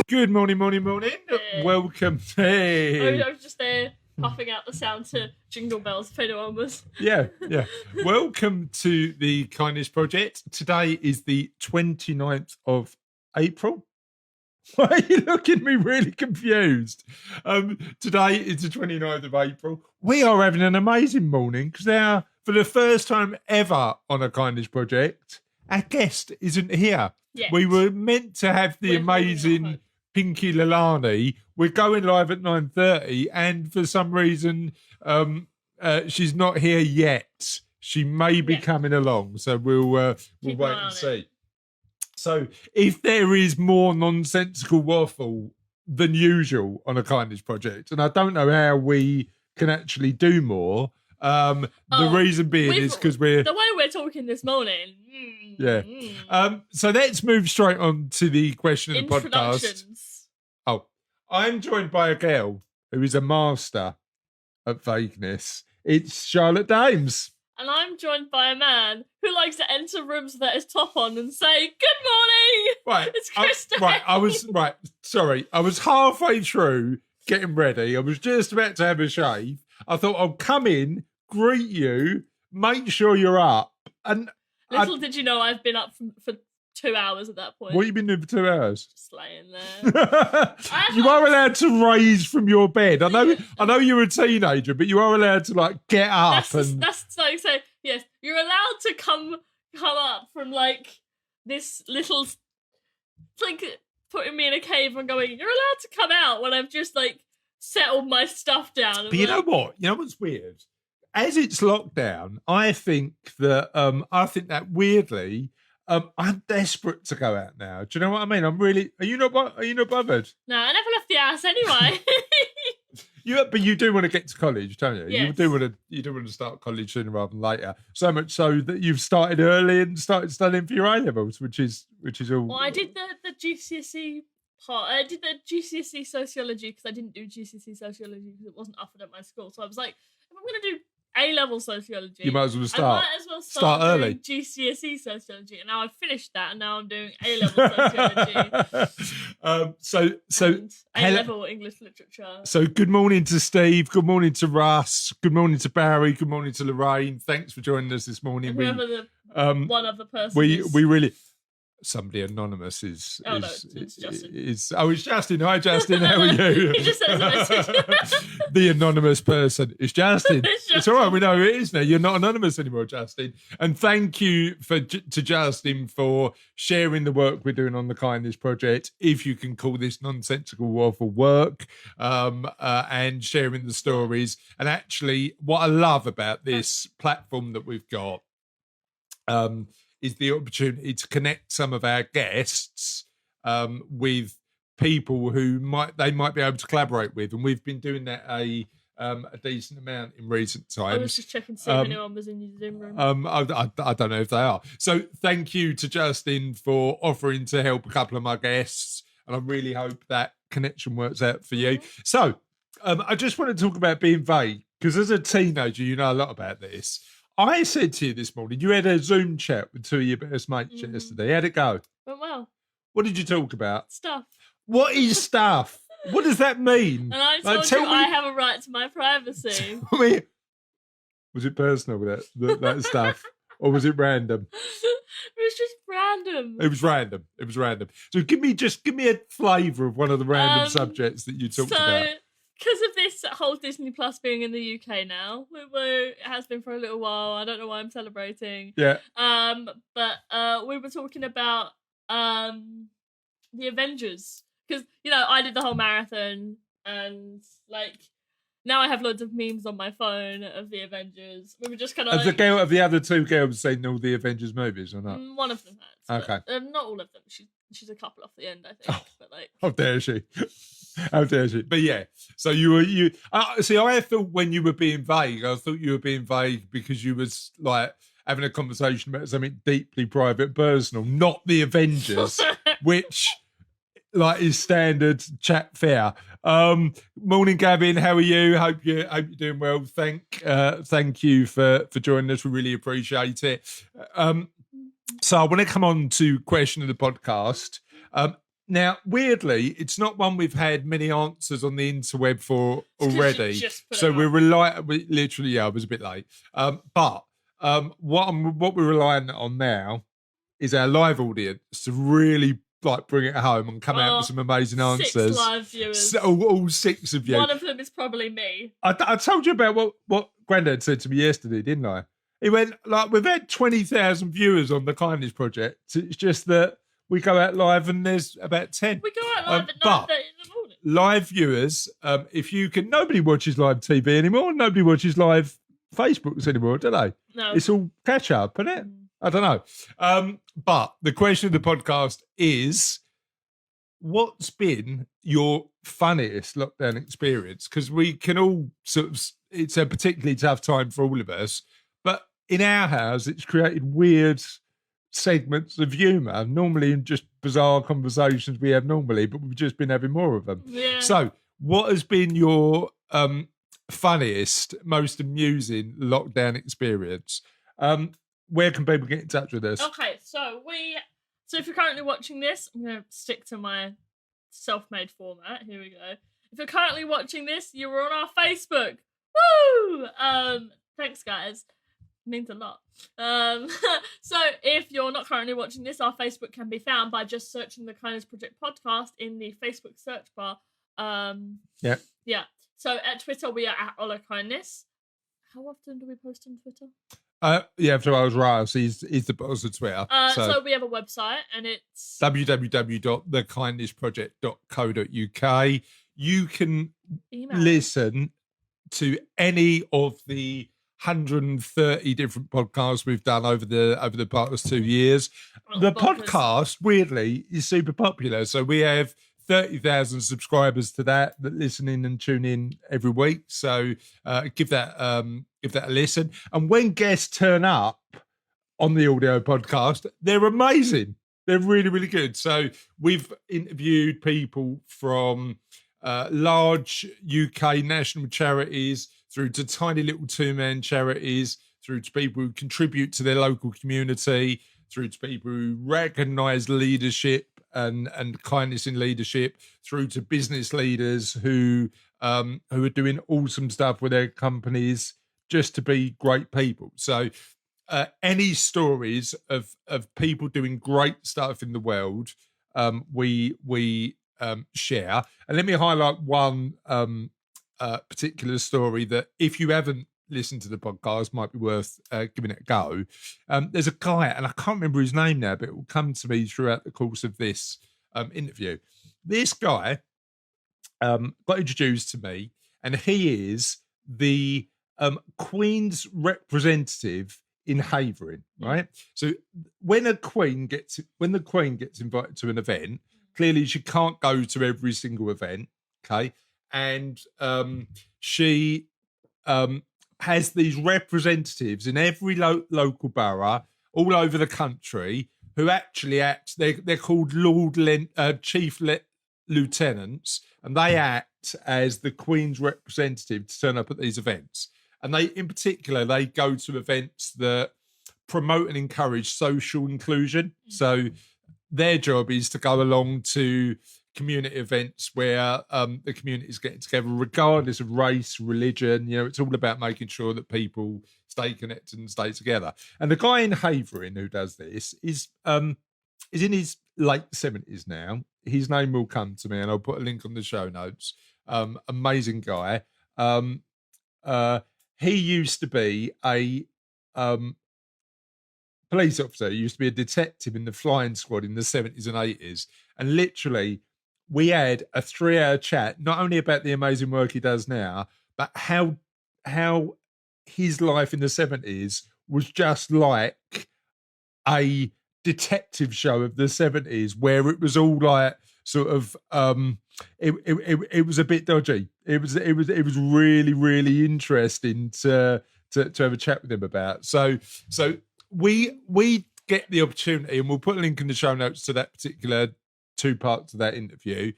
Good morning. Hey. Welcome. Hey. I was just there puffing out the sound to Jingle Bells if anyone was. Yeah. Welcome to the Kindness Project. Today is the 29th of April. Why are you looking at me really confused? Today is the 29th of April. We are having an amazing morning because now, for the first time ever on a Kindness Project, our guest isn't here. Yet. We were meant to have the We're holding out amazing hope. Pinky Lalani. We're going live at 9:30, and for some reason, she's not here yet. She may be Yeah. coming along, so we'll Keep an wait eye and on see. So, if there is more nonsensical waffle than usual on a Kindness Project, and I don't know how we can actually do more, the reason being is because we're The way we're talking this morning. Yeah. So let's move straight on to the question of the podcast. Introductions. Oh, I'm joined by a girl who is a master at vagueness. It's Charlotte Dames. And I'm joined by a man who likes to enter rooms with his top on and say, "Good morning!" Right. It's Chris Day. Sorry. I was halfway through getting ready. I was just about to have a shave. I thought I'll come in, greet you, make sure you're up. And Little did you know I've been up for 2 hours at that point. what have you been doing for 2 hours? Just laying there. You are allowed to raise from your bed. I know you're a teenager, but you are allowed to like get up That's like say yes. You're allowed to come up from like this little. It's like putting me in a cave and going. You're allowed to come out when I've just like settled my stuff down. But you know what? You know what's weird? As it's lockdown, I think that weirdly, I'm desperate to go out now. Do you know what I mean? Are you not bothered? No, I never left the house anyway. But you do want to get to college, don't you? Yes. You do want to start college sooner rather than later. So much so that you've started early and started studying for your A levels, which is all. Well, I did the GCSE part. I did the GCSE sociology because I didn't do GCSE sociology because it wasn't offered at my school. So I was like, if I'm going to do A-level sociology, You might as well I start. might as well start early. doing GCSE sociology. And now I've finished that, and now I'm doing A-level sociology. So and A-level English literature. So good morning to Steve, good morning to Russ, good morning to Barry, good morning to Lorraine. Thanks for joining us this morning. And whoever the one other person we is. we really somebody anonymous is Oh, no, it's Justin. It's Justin. Hi Justin, how are you? He just sent us a message. The anonymous person is Justin. It's It's all right, we know who it is now. You're not anonymous anymore, Justin. And thank you to Justin for sharing the work we're doing on the Kindness Project, if you can call this nonsensical waffle work, and sharing the stories. And actually, what I love about this platform that we've got is the opportunity to connect some of our guests with people who might be able to collaborate with, and we've been doing that a decent amount in recent times. I was just checking to see if anyone was in your Zoom room. I don't know if they are. So thank you to Justin for offering to help a couple of my guests, and I really hope that connection works out for you. So I just want to talk about being vague, because as a teenager, you know a lot about this. I said to you this morning, you had a Zoom chat with two of your best mates yesterday. How'd it go? Went well. What did you talk about? Stuff. What is stuff? What does that mean? And I Like, told you I have a right to my privacy. I mean, was it personal, that stuff? Or was it random? It was just random. It was random. So give me a flavour of one of the random subjects that you talked about. Because of this whole Disney Plus being in the UK now, it has been for a little while. I don't know why I'm celebrating. Yeah. But we were talking about the Avengers, because I did the whole marathon, and like now I have loads of memes on my phone of the Avengers. We were just kind of Have the other two girls seen all the Avengers movies or not? One of them has. Okay. But, not all of them. She's a couple off the end, I think. But like, How dare she? How dare she? But yeah, so I thought when you were being vague, I thought you were being vague because you was like having a conversation about something deeply private, personal, not the Avengers, which like is standard chat fare. Morning, Gavin. How are you? Hope you're doing well. Thank you for joining us. We really appreciate it. So I want to come on to question of the podcast. Now, weirdly, it's not one we've had many answers on the interweb for 'cause you already. just put So it we're up. literally, I was a bit late. But what we're relying on now is our live audience to really like bring it home and come out with some amazing 6 answers. live viewers. So, all 6 of you. One of them is probably me. I told you about what Grandad said to me yesterday, didn't I? He went, like, we've had 20,000 viewers on the Kindness Project. It's just that we go out live and there's about 10. We go out live at but 9:30 in the morning. live viewers, if you can, nobody watches live TV anymore. Nobody watches live Facebooks anymore, do they? No. It's all catch up, isn't it? I don't know. But the question of the podcast is, what's been your funniest lockdown experience? Because we can all it's a particularly tough time for all of us, but in our house, it's created weird segments of humour, normally in just bizarre conversations we have normally, but we've just been having more of them. Yeah. So what has been your funniest, most amusing lockdown experience? Where can people get in touch with us? Okay, so if you're currently watching this, I'm going to stick to my self-made format. Here we go. If you're currently watching this, you were on our Facebook. Woo! Thanks, guys. Means a lot. So if you're not currently watching this, our Facebook can be found by just searching the Kindness Project podcast in the Facebook search bar. Yeah. So at Twitter, we are at Ola Kindness. How often do we post on Twitter? After I was right, he's the boss of Twitter. So we have a website, and it's www.thekindnessproject.co.uk. You can email. listen to any of the 130 different podcasts we've done over the past 2 years. The podcast, weirdly, is super popular. So we have 30,000 subscribers to that listen in and tune in every week. So give that a listen. And when guests turn up on the audio podcast, they're amazing. They're really, really good. So we've interviewed people from large UK national charities through to tiny little two-man charities, through to people who contribute to their local community, through to people who recognise leadership and kindness in leadership, through to business leaders who are doing awesome stuff with their companies just to be great people. So any stories of people doing great stuff in the world, we share. And let me highlight one particular story that, if you haven't listened to the podcast, might be worth giving it a go. There's a guy, and I can't remember his name now, but it will come to me throughout the course of this interview. This guy got introduced to me, and he is the Queen's representative in Havering, right? So when the Queen gets invited to an event, clearly she can't go to every single event, okay? And she has these representatives in every local borough all over the country who actually act. They're called Chief Lieutenants, and they act as the Queen's representative to turn up at these events. And in particular, they go to events that promote and encourage social inclusion. So their job is to go along to community events where the community is getting together, regardless of race, religion. It's all about making sure that people stay connected and stay together. And the guy in Havering who does this is in his late 70s now. His name will come to me, and I'll put a link on the show notes. Amazing guy. He used to be a police officer. He used to be a detective in the flying squad in the 70s and 80s. And literally, we had a 3-hour chat, not only about the amazing work he does now, but how his life in the 70s was just like a detective show of the 70s, where it was all like sort of it was a bit dodgy. It was really, really interesting to have a chat with him about. So we get the opportunity, and we'll put a link in the show notes to that particular 2 parts of that interview.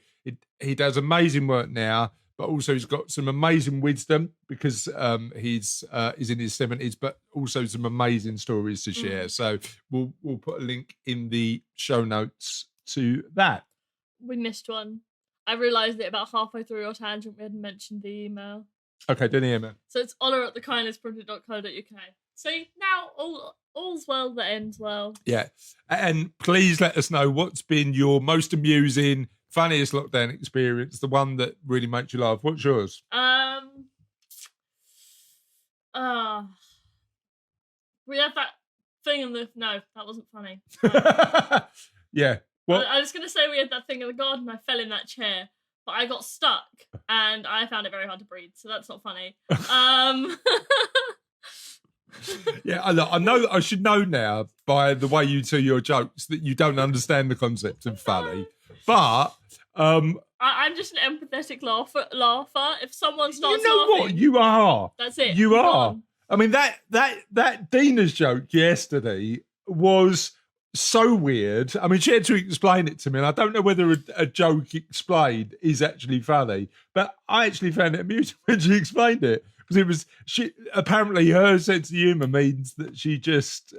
He does amazing work now, but also he's got some amazing wisdom because he's in his 70s, but also some amazing stories to share. So we'll put a link in the show notes to that. we missed one. I realised it about halfway through your tangent. We hadn't mentioned the email. Okay, didn't hear me. So it's honour@thekindnessproject.co.uk. See, now all's well that ends well. Yeah. And please let us know what's been your most amusing, funniest lockdown experience, the one that really makes you laugh. What's yours? We had that thing in the... No, that wasn't funny. Yeah. What? I was going to say we had that thing in the garden. I fell in that chair, but I got stuck and I found it very hard to breathe. So that's not funny. Yeah, I know. I should know now by the way you tell your jokes that you don't understand the concept of funny. But I'm just an empathetic laugher. If someone starts you know laughing, what? You are. That's it. You Move are. on. I mean, that Dina's joke yesterday was so weird. I mean, she had to explain it to me, and I don't know whether a joke explained is actually funny, but I actually found it amusing when she explained it. Because apparently her sense of humour means that she just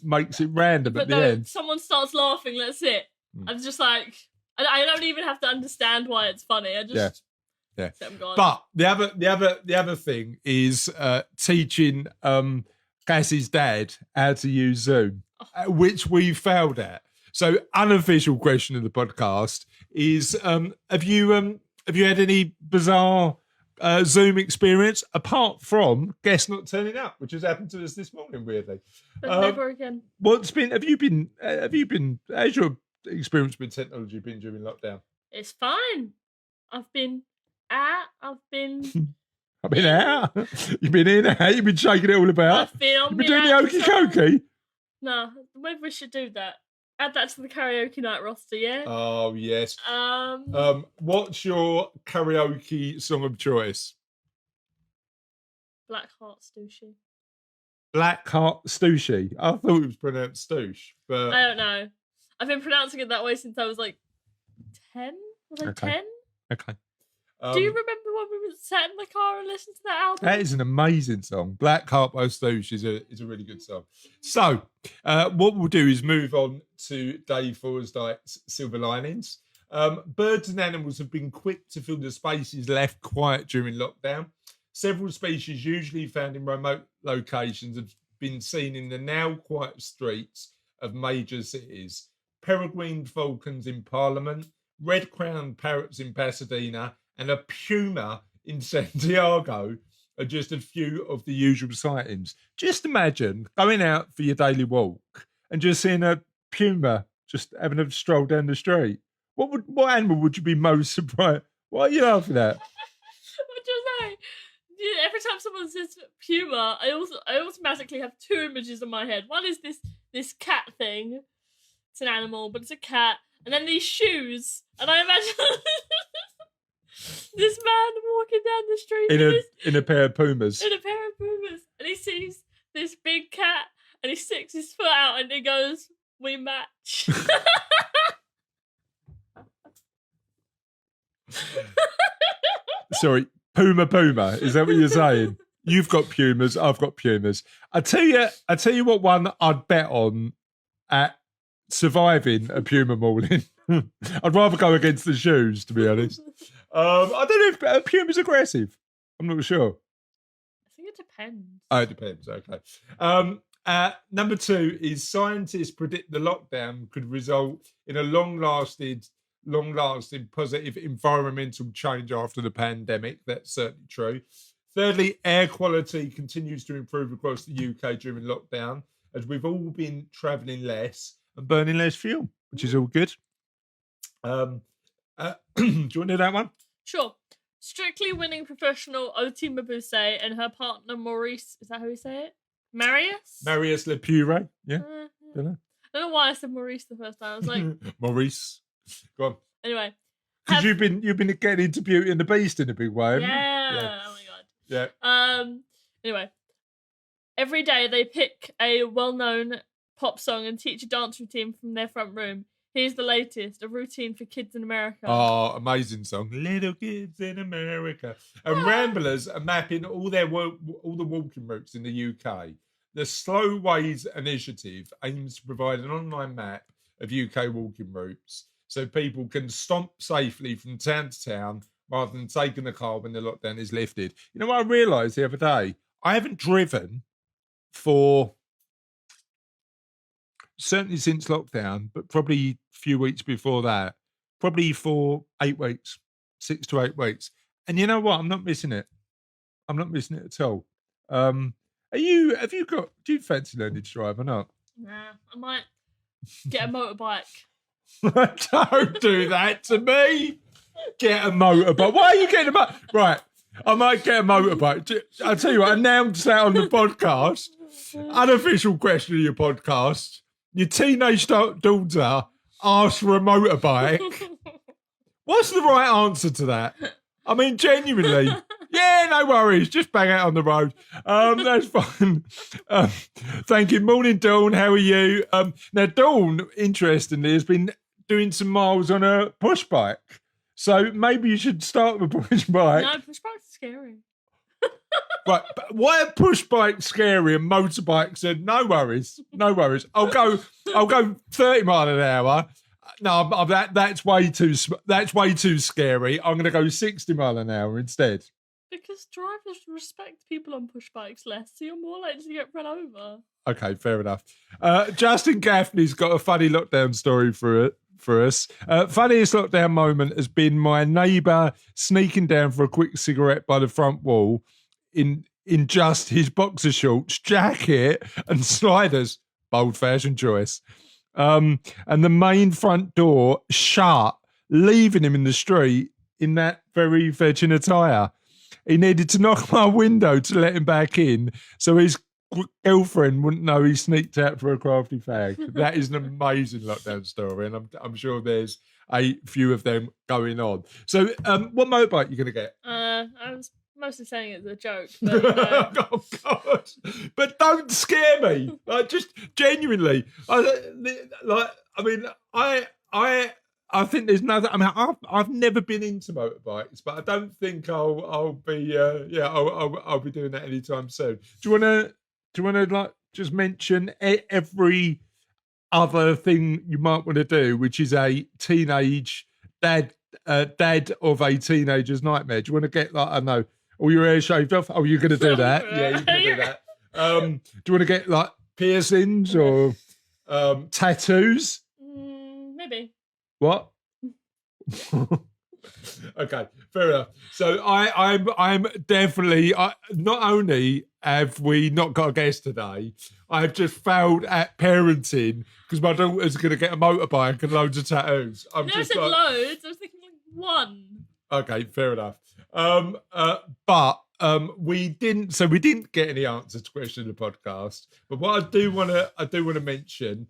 makes it random But at the no, end. someone starts laughing. That's it. I'm just like, I don't even have to understand why it's funny. I just, yeah. I'm gone. But the other thing is teaching Cassie's dad how to use Zoom, which we failed at. So, unofficial question of the podcast is: have you had any bizarre Zoom experience apart from guests not turning up, which has happened to us this morning, weirdly? But never again. How's your experience with technology been during lockdown? It's fine. I've been out. You've been in, out, you've been shaking it all about. I've been on You've been doing the okey cokey. No, maybe we should do that. Add that to the karaoke night roster, yeah? Oh, yes. What's your karaoke song of choice? Black Heart Sushi. Black Heart Sushi. I thought it was pronounced Stoosh, but I don't know. I've been pronouncing it that way since I was like 10. Was I 10? Okay. Do you remember when we sat in the car and listened to that album? That is an amazing song. Black Heart by Stoosh is a really good song. So, what we'll do is move on to Dave Forsdyke's Silver Linings. Birds and animals have been quick to fill the spaces left quiet during lockdown. Several species usually found in remote locations have been seen in the now quiet streets of major cities. Peregrine falcons in Parliament, red-crowned parrots in Pasadena, and a puma in Santiago are just a few of the usual sightings. Just imagine going out for your daily walk and just seeing a puma just having a stroll down the street. What animal would you be most surprised? What are you laughing at? What do you say? Every time someone says puma, I automatically have two images in my head. One is this cat thing. It's an animal, but it's a cat. And then these shoes. And I imagine this man walking down the street in a pair of pumas. In a pair of pumas. And he sees this big cat and he sticks his foot out and he goes, "We match." Sorry, Puma. Is that what you're saying? You've got pumas, I've got pumas. I tell you what one I'd bet on at surviving a puma mauling. I'd rather go against the shoes, to be honest. I don't know if puma's aggressive. I'm not sure. I think it depends. Oh, it depends. Okay. Number 2 is scientists predict the lockdown could result in a long-lasting positive environmental change after the pandemic. That's certainly true. Thirdly, air quality continues to improve across the UK during lockdown as we've all been travelling less and burning less fuel, which is all good. Do you want to do that one? Sure. Strictly winning professional Oti Mabuse and her partner Maurice, is that how you say it? Marius Le Pure. Yeah. I don't know why I said Maurice the first time. I was like Maurice. Go on. Anyway. Because you've been getting into Beauty and the Beast in a big way. Yeah. Oh my god. Yeah. Anyway. Every day they pick a well-known pop song and teach a dance routine from their front room. Here's the latest, a routine for kids in America. Oh, amazing song. Little kids in America. And Ramblers are mapping all the walking routes in the UK. The Slow Ways Initiative aims to provide an online map of UK walking routes. so people can stomp safely from town to town rather than taking the car when the lockdown is lifted. You know what I realised the other day? I haven't driven for certainly since lockdown, but probably a few weeks before that, probably for 8 weeks, 6 to 8 weeks. And you know what? I'm not missing it. I'm not missing it at all. Do you fancy learning to drive or not? Nah, I might get a motorbike. Don't do that to me. Get a motorbike. Why are you getting a motorbike? Right. I might get a motorbike. I'll tell you what, announce that on the podcast. Unofficial question of your podcast. Your teenage daughter asked for a motorbike. What's the right answer to that? I mean, genuinely. Yeah, no worries. Just bang out on the road. That's fine. Thank you. Morning, Dawn. How are you? Now, Dawn, interestingly, has been doing some miles on a push bike. So maybe you should start with a push bike. No, push bikes are scary. Right, but why are push bikes scary and motorbikes are no worries? No worries. I'll go 30 mile an hour. No, that's way too scary. I'm going to go 60 mile an hour instead. Because drivers respect people on push bikes less, so you're more likely to get run over. Okay, fair enough. Justin Gaffney's got a funny lockdown story for us. Funniest lockdown moment has been my neighbour sneaking down for a quick cigarette by the front wall in just his boxer shorts, jacket and sliders. Bold fashion choice. And the main front door shut, leaving him in the street in that very fetching attire. He needed to knock on my window to let him back in, so his girlfriend wouldn't know he sneaked out for a crafty fag. That is an amazing lockdown story, and I'm sure there's a few of them going on. So, what motorbike are you going to get? I was mostly saying it as a joke. But, Oh God! But don't scare me. Like, just genuinely. I think there's nothing. I mean, I've never been into motorbikes, but I don't think I'll be doing that anytime soon. Do you wanna like just mention every other thing you might want to do, which is a teenage dad of a teenager's nightmare? Do you want to get like, I don't know, all your hair shaved off? Oh, you're going to do that? Yeah, you're going to do that. Do you want to get like piercings or tattoos? Maybe. What? Okay, fair enough. So I'm definitely. Not only have we not got a guest today, I've just failed at parenting because my daughter's going to get a motorbike and loads of tattoos. I said loads. I was thinking like one. Okay, fair enough. But we didn't get any answers to question in the podcast. But what I do want to mention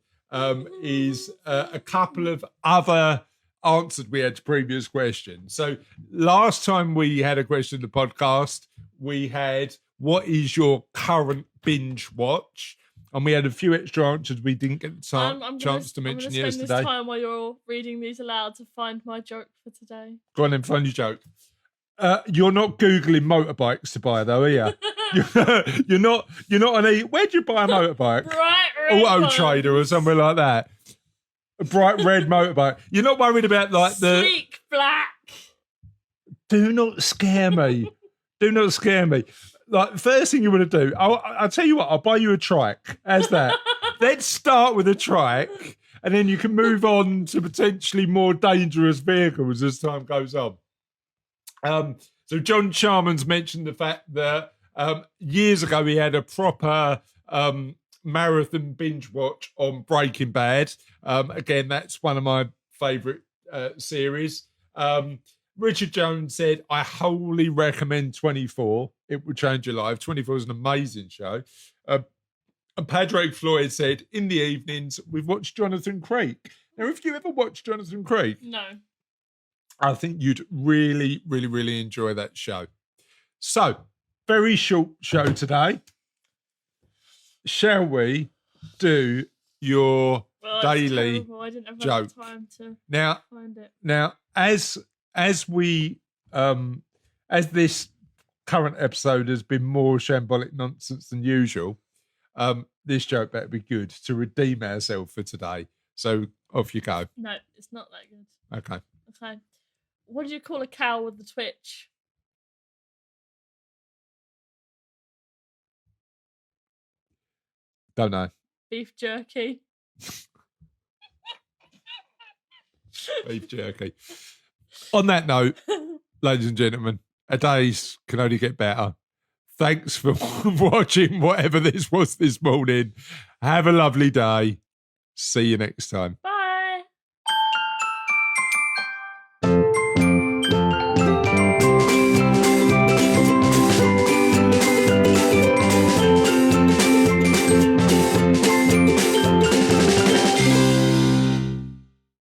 is a couple of other answers we had to previous questions. So last time we had a question in the podcast, we had, what is your current binge watch? And we had a few extra answers we didn't get the chance to mention yesterday. I'm going to spend this time while you're reading these aloud to find my joke for today. Go on then, find your joke. You're not Googling motorbikes to buy though, are you? You're not on a, where'd you buy a motorbike? Bright red Auto Trader or somewhere like that. A bright red motorbike. You're not worried about like the sleek black. Do not scare me. Do not scare me. Like, first thing you want to do, I'll tell you what, I'll buy you a trike. How's that? Let's start with a trike, and then you can move on to potentially more dangerous vehicles as time goes on. So John Charman's mentioned the fact that years ago he had a proper marathon binge watch on Breaking Bad. Again, that's one of my favourite series. Richard Jones said, I wholly recommend 24. It will change your life. 24 is an amazing show. And Padraig Floyd said, in the evenings, we've watched Jonathan Creek. Now, have you ever watched Jonathan Creek? No. I think you'd really, really, really enjoy that show. So, very short show today. Shall we do your daily I didn't have joke? Time to find it. Now, as this current episode has been more shambolic nonsense than usual, this joke better be good to redeem ourselves for today. So Off you go. No, it's not that good. Okay. Okay. What do you call a cow with the twitch? Don't know. Beef jerky. Beef jerky. On that note, ladies and gentlemen, our days can only get better. Thanks for watching whatever this was this morning. Have a lovely day. See you next time. Bye.